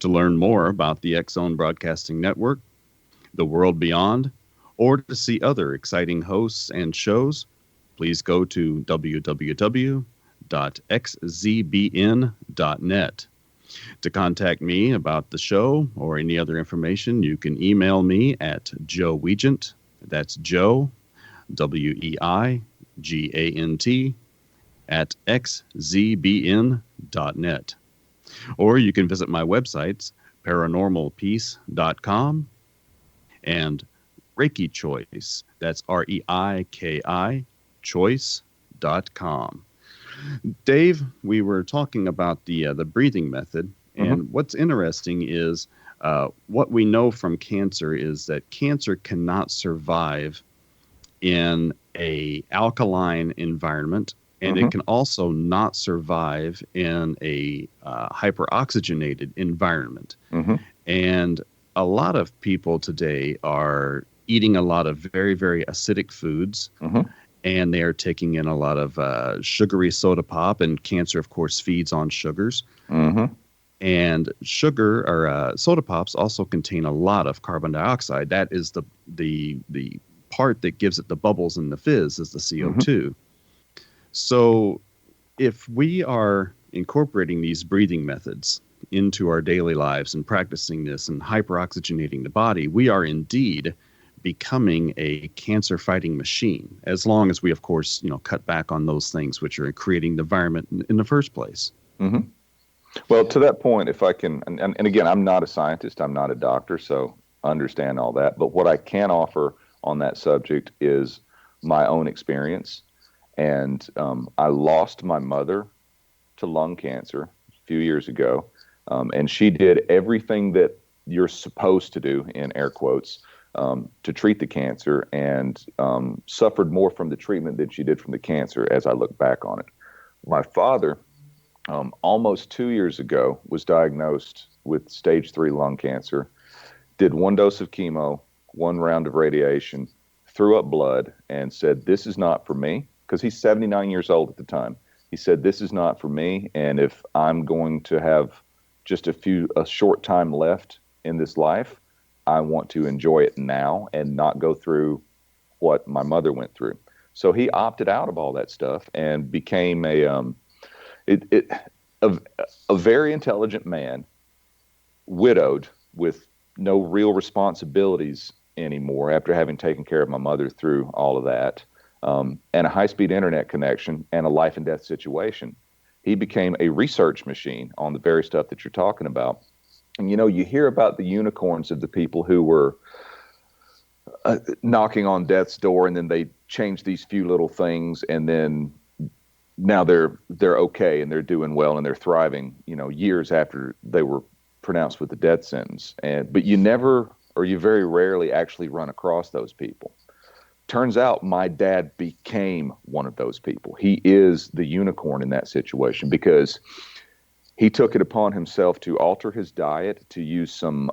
To learn more about the X Zone Broadcasting Network, the World Beyond, or to see other exciting hosts and shows, please go to www.xzbn.net. To contact me about the show or any other information, you can email me at Joe Weigant, that's Joe, WEIGANT, at xzbn.net. Or you can visit my websites, paranormalpeace.com and Reiki Choice. That's REIKI choice.com. Dave, we were talking about the breathing method, and what's interesting is what we know from cancer is that cancer cannot survive in a alkaline environment, and it can also not survive in a hyperoxygenated environment. And a lot of people today are eating a lot of very, very acidic foods, and they are taking in a lot of sugary soda pop, and cancer, of course, feeds on sugars. And sugar or soda pops also contain a lot of carbon dioxide. That is the part that gives it the bubbles and the fizz is the CO2. So if we are incorporating these breathing methods into our daily lives and practicing this and hyperoxygenating the body, we are indeed becoming a cancer fighting machine, as long as we, of course, cut back on those things which are creating the environment in the first place. Well, to that point, if I can, and again, I'm not a scientist, I'm not a doctor, so I understand all that. But what I can offer on that subject is my own experience. And I lost my mother to lung cancer a few years ago. And she did everything that you're supposed to do, in air quotes, to treat the cancer, and suffered more from the treatment than she did from the cancer as I look back on it. My father, almost 2 years ago, was diagnosed with stage 3 lung cancer, did 1 dose of chemo, 1 round of radiation, threw up blood, and said, "This is not for me," because he's 79 years old at the time. He said, "This is not for me, and if I'm going to have just a short time left in this life, I want to enjoy it now and not go through what my mother went through." So he opted out of all that stuff and became a very intelligent man, widowed with no real responsibilities anymore after having taken care of my mother through all of that, and a high-speed internet connection and a life and death situation. He became a research machine on the very stuff that you're talking about. And, you hear about the unicorns of the people who were knocking on death's door, and then they changed these few little things, and then now they're okay, and they're doing well, and they're thriving, years after they were pronounced with the death sentence. But you never, or you very rarely actually run across those people. Turns out my dad became one of those people. He is the unicorn in that situation, because he took it upon himself to alter his diet, to use some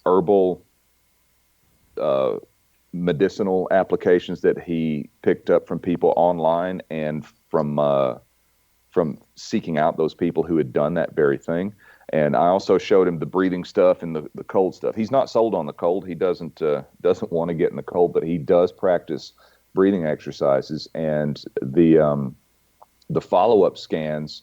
herbal medicinal applications that he picked up from people online, and from seeking out those people who had done that very thing. And I also showed him the breathing stuff and the cold stuff. He's not sold on the cold. He doesn't want to get in the cold, but he does practice breathing exercises. And the follow-up scans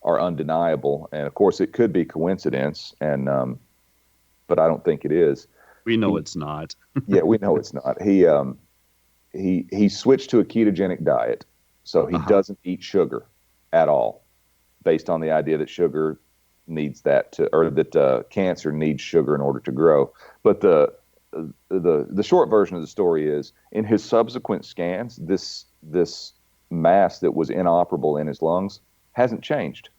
are undeniable. And of course, it could be coincidence, but I don't think it is. We know it's not. Yeah, we know it's not. He switched to a ketogenic diet, so he doesn't eat sugar at all, based on the idea that sugar needs that cancer needs sugar in order to grow. But the short version of the story is, in his subsequent scans, this mass that was inoperable in his lungs hasn't changed.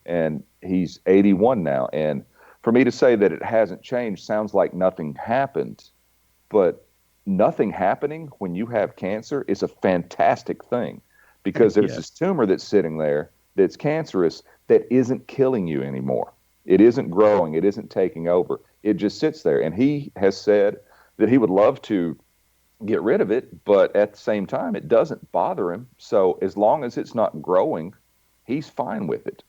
And he's 81 now. And for me to say that it hasn't changed sounds like nothing happened, but nothing happening when you have cancer is a fantastic thing, because there's this tumor that's sitting there that's cancerous that isn't killing you anymore. It isn't growing. It isn't taking over. It just sits there. And he has said that he would love to get rid of it, but at the same time, it doesn't bother him. So as long as it's not growing, he's fine with it.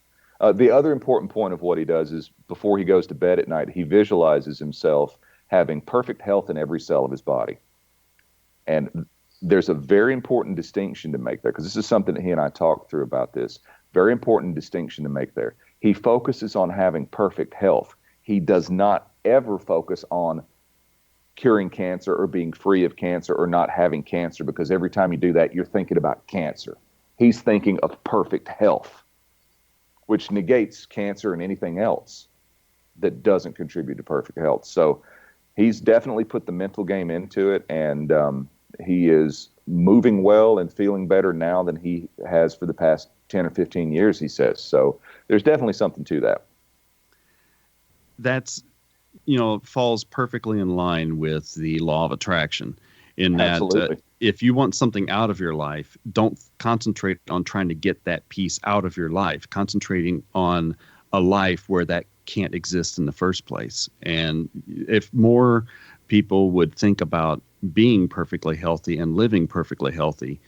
The other important point of what he does is, before he goes to bed at night, he visualizes himself having perfect health in every cell of his body. And there's a very important distinction to make there, because this is something that he and I talked through about this. Very important distinction to make there. He focuses on having perfect health. He does not ever focus on curing cancer or being free of cancer or not having cancer, because every time you do that, you're thinking about cancer. He's thinking of perfect health, which negates cancer and anything else that doesn't contribute to perfect health. So he's definitely put the mental game into it, and he is moving well and feeling better now than he has for the past 10 or 15 years, he says. So there's definitely something to that. That's, falls perfectly in line with the law of attraction, in that if you want something out of your life, don't concentrate on trying to get that piece out of your life, concentrating on a life where that can't exist in the first place. And if more people would think about being perfectly healthy and living perfectly healthy,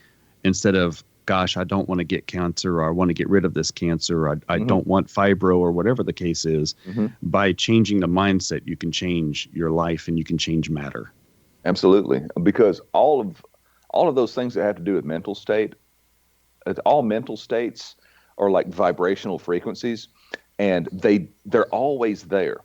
instead of, gosh, I don't want to get cancer, or I want to get rid of this cancer, or I don't want fibro, or whatever the case is, by changing the mindset, you can change your life and you can change matter. Absolutely. Because all of those things that have to do with mental state, all mental states are like vibrational frequencies, and they're always there.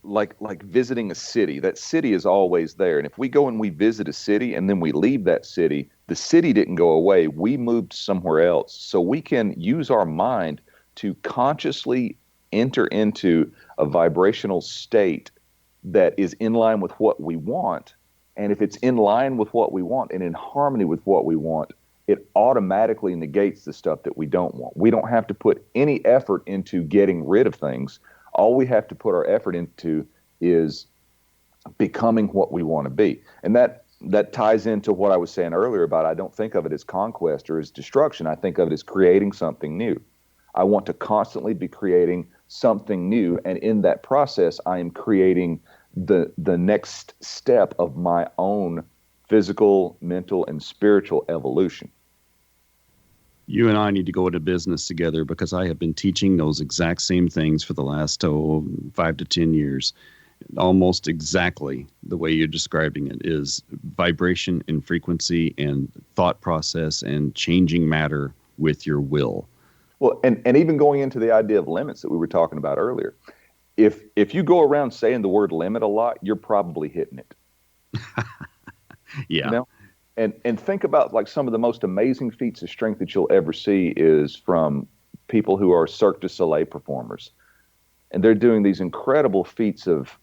Like visiting a city, that city is always there. And if we go and we visit a city and then we leave that city, the city didn't go away. We moved somewhere else. So we can use our mind to consciously enter into a vibrational state that is in line with what we want. And if it's in line with what we want and in harmony with what we want, it automatically negates the stuff that we don't want. We don't have to put any effort into getting rid of things. All we have to put our effort into is becoming what we want to be. And that ties into what I was saying earlier about, I don't think of it as conquest or as destruction. I think of it as creating something new. I want to constantly be creating something new. And in that process, I am creating the next step of my own physical, mental, and spiritual evolution. You and I need to go into business together, because I have been teaching those exact same things for the last 5 to 10 years. Almost exactly the way you're describing it is vibration and frequency and thought process and changing matter with your will. Well, and even going into the idea of limits that we were talking about earlier, if you go around saying the word limit a lot, you're probably hitting it. Yeah. And think about like some of the most amazing feats of strength that you'll ever see is from people who are Cirque du Soleil performers. And they're doing these incredible feats of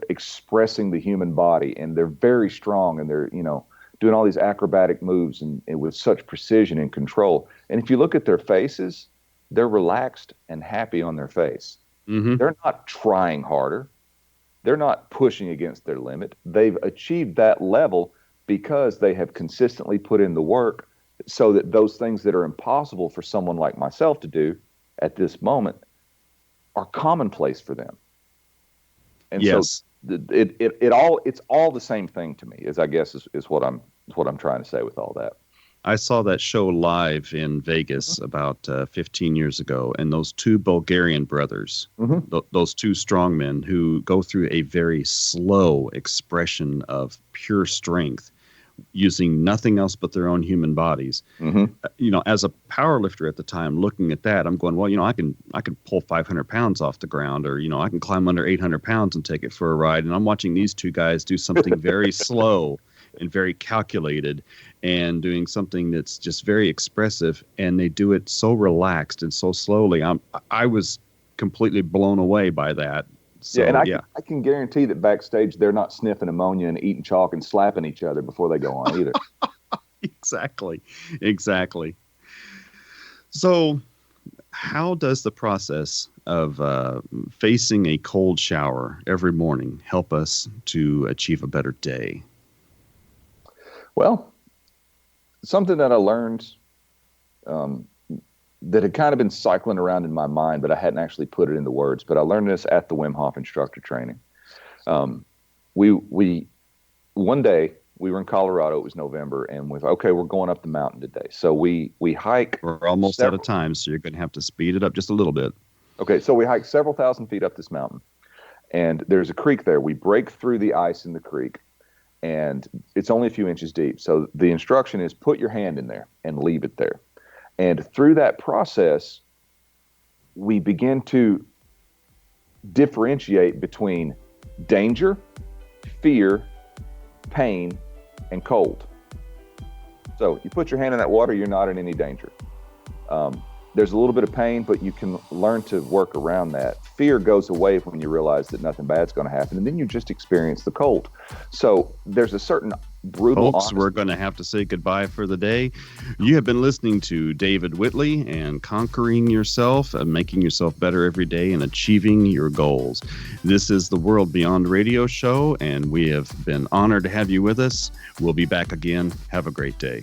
expressing the human body, and they're very strong, and they're, doing all these acrobatic moves and with such precision and control. And if you look at their faces, they're relaxed and happy on their face. Mm-hmm. They're not trying harder. They're not pushing against their limit. They've achieved that level because they have consistently put in the work, so that those things that are impossible for someone like myself to do at this moment are commonplace for them. And yes. So it's all the same thing to me, is what I'm trying to say with all that. I saw that show live in Vegas about 15 years ago, and those two Bulgarian brothers, those two strong men who go through a very slow expression of pure strength, using nothing else but their own human bodies. As a power lifter at the time, looking at that, I'm going, well, I can pull 500 pounds off the ground, or, I can climb under 800 pounds and take it for a ride. And I'm watching these two guys do something very slow and very calculated, and doing something that's just very expressive. And they do it so relaxed and so slowly. I was completely blown away by that. So, I can guarantee that backstage they're not sniffing ammonia and eating chalk and slapping each other before they go on either. Exactly. So how does the process of facing a cold shower every morning help us to achieve a better day? Well, something that I learned that had kind of been cycling around in my mind, but I hadn't actually put it into words. But I learned this at the Wim Hof instructor training. We one day we were in Colorado. It was November, and we thought, okay, we're going up the mountain today. So we hike. We're almost out of time, so you're going to have to speed it up just a little bit. Okay, so we hike several thousand feet up this mountain, and there's a creek there. We break through the ice in the creek, and it's only a few inches deep. So the instruction is put your hand in there and leave it there. And through that process, we begin to differentiate between danger, fear, pain, and cold. So you put your hand in that water, you're not in any danger. there's a little bit of pain, but you can learn to work around that. Fear goes away when you realize that nothing bad's going to happen, and then you just experience the cold. So there's a certain brutal Folks, honesty. we're going to have to say goodbye for the day. You have been listening to David Whitley and Conquering Yourself and Making Yourself Better Every Day and Achieving Your Goals. This is the World Beyond Radio Show, and we have been honored to have you with us. We'll be back again. Have a great day.